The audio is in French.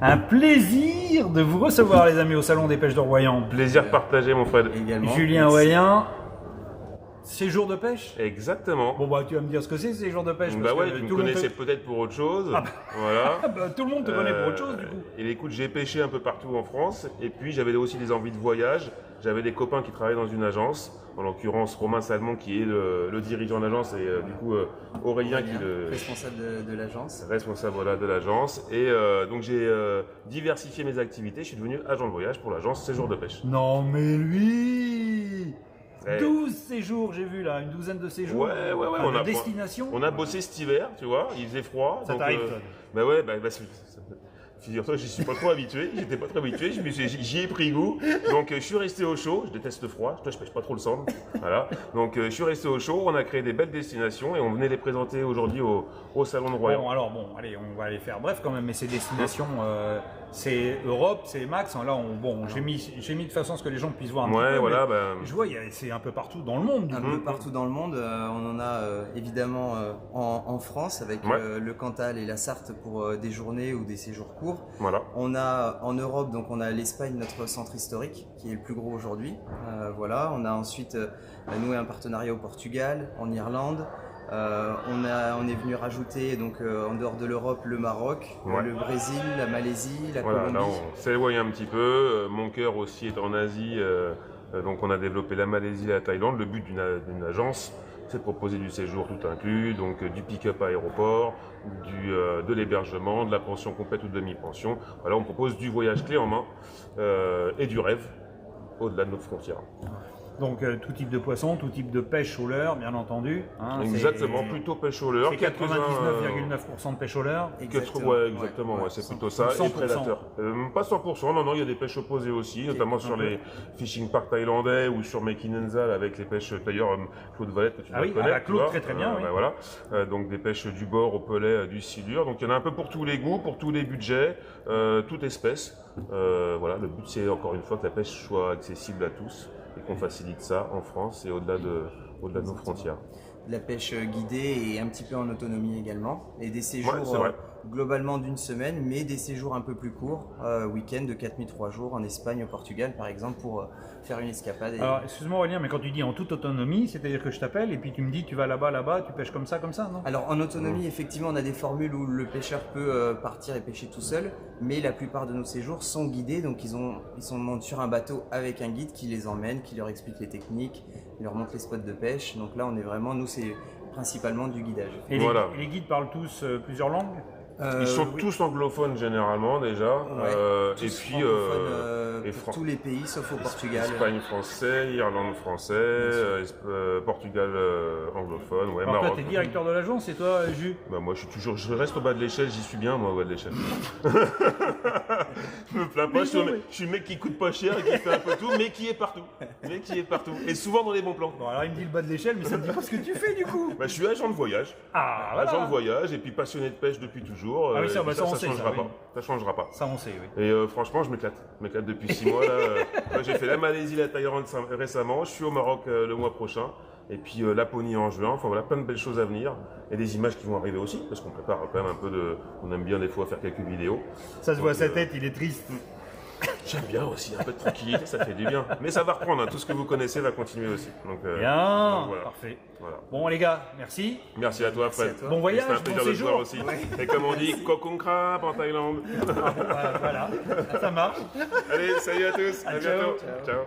Un plaisir de vous recevoir, les amis, au Salon des Pêches de Royan. Plaisir partagé, mon Fred. Également. Julien Royan, séjour de pêche. Exactement. Bon, bah, tu vas me dire ce que c'est, séjour de pêche. Bah parce ouais, que tu me tout le monde connaissais te- peut-être pour autre chose. Ah bah. Voilà. Bah, tout le monde te connaît pour autre chose, du coup. Et écoute, j'ai pêché un peu partout en France. Et puis, j'avais aussi des envies de voyage. J'avais des copains qui travaillaient dans une agence. En l'occurrence, Romain Salmon, qui est le dirigeant de l'agence, et du coup, Aurélien, qui est le responsable de l'agence. responsable voilà, de l'agence. Et donc, j'ai diversifié mes activités. Je suis devenu agent de voyage pour l'agence Séjour de pêche. Non, mais lui Eh. 12 séjours, j'ai vu là, une douzaine de séjours. Ouais, Enfin, on de a- destination. On a bossé cet hiver, tu vois, il faisait froid. Ça donc, t'arrive, toi. Bah ouais, figure-toi, j'y suis pas trop habitué, j'étais pas trop habitué, j'y ai pris goût. Donc je suis resté au chaud, je déteste le froid, toi je pêche pas trop le sand. Voilà. Donc je suis resté au chaud, on a créé des belles destinations et on venait les présenter aujourd'hui au Salon de Royan. Bon, alors bon, allez, on va les faire bref quand même, mais ces destinations, c'est Europe, c'est Max. Là, j'ai mis de façon à ce que les gens puissent voir un petit Ouais, peu. voilà, mais bah, je vois, c'est un peu partout dans le monde. Du Un coup. peu partout dans le monde. On en a évidemment en France avec Ouais. le Cantal et la Sarthe pour des journées ou des séjours courts. voilà. On a en Europe, donc on a l'Espagne, notre centre historique, qui est le plus gros aujourd'hui. Voilà. On a ensuite noué un partenariat au Portugal, en Irlande. On est venu rajouter donc en dehors de l'Europe le Maroc, Ouais. le Brésil, la Malaisie, la Voilà, Colombie. là on s'éloigne un petit peu. Mon cœur aussi est en Asie, donc on a développé la Malaisie et la Thaïlande. Le but d'une agence, c'est de proposer du séjour tout inclus, donc du pick-up à aéroport, de l'hébergement, de la pension complète ou de demi-pension. Voilà, on propose du voyage clé en main et du rêve au-delà de notre frontière. Donc tout type de poisson, tout type de pêche au leurre, bien entendu. hein, Exactement, c'est- plutôt pêche au leurre. C'est 99,9% de pêche au leurre. Ouais, exactement, ouais, c'est plutôt ça. 100%. Et prédateur. Pas 100%, non, il y a des pêches opposées aussi, notamment sur les fishing parks thaïlandais ou sur Mekinenzal avec les pêches, d'ailleurs, Claude Valette, que tu Ah dois oui, connaître. ah bah, Claude, tu vois. très bien, oui. bah, voilà. Donc des pêches du bord au pellet, du silure. Donc il y en a un peu pour tous les goûts, pour tous les budgets, toute espèce. Voilà, le but c'est encore une fois que la pêche soit accessible à tous et qu'on facilite ça en France et au-delà de nos frontières. De la pêche guidée et un petit peu en autonomie également. Et des séjours Ouais, c'est vrai. globalement d'une semaine, mais des séjours un peu plus courts, week-end de 4 nuits 3 jours en Espagne, au Portugal par exemple, pour faire une escapade. Alors, excuse-moi Aurélien, mais quand tu dis en toute autonomie, c'est-à-dire que je t'appelle et puis tu me dis tu vas là-bas, tu pêches comme ça, non? Alors en autonomie, effectivement, on a des formules où le pêcheur peut partir et pêcher tout seul, mais la plupart de nos séjours sont guidés, donc ils sont montés sur un bateau avec un guide qui les emmène, qui leur explique les techniques, il leur montre les spots de pêche. Donc là, on est vraiment, nous, c'est principalement du guidage. Et Voilà. les guides parlent tous plusieurs langues? Ils sont Oui. tous anglophones généralement déjà. Ouais, Et tous puis francophones, et pour tous les pays sauf au Portugal. Espagne français, Irlande français, Portugal anglophone, ouais, Alors toi, Maroc. t'es directeur de l'agence et toi, Jus? Bah moi je reste au bas de l'échelle, j'y suis bien moi au bas de l'échelle. Je me plains pas, Mais non, mais- je suis le mec qui coûte pas cher et qui fait un peu tout, mais qui est partout. Mais qui est partout. Et souvent dans les bons plans. Bon, alors il me dit le bas de l'échelle, mais ça me dit pas ce que tu fais du coup. Bah, je suis agent de voyage. Ah, voilà. Agent de voyage et puis passionné de pêche depuis toujours. Ah oui, ça, et bah, ça, on sait, changera ça, oui. pas. Ça changera pas. Ça, on sait, oui. Et franchement, je m'éclate. Je m'éclate depuis 6 mois. Là, j'ai fait la Malaisie, la Thaïlande récemment. Je suis au Maroc le mois prochain. Et puis Laponie en juin. Enfin voilà, plein de belles choses à venir. Et des images qui vont arriver aussi. Parce qu'on prépare quand même un peu de. On aime bien des fois faire quelques vidéos. Ça se voit à Donc, sa tête, il est triste. J'aime bien aussi, un peu de tranquillité, ça fait du bien. Mais ça va reprendre. Hein. Tout ce que vous connaissez va continuer aussi. Donc, Bien, donc, voilà. parfait. Voilà. Bon les gars, merci. Merci à toi, Fred. à toi. Bon voyage, C'était un bon plaisir de te voir séjour. aussi. Et comme on dit, kokong krab en Thaïlande. Voilà, ça marche. Allez, salut à tous. À ciao. bientôt. Ciao.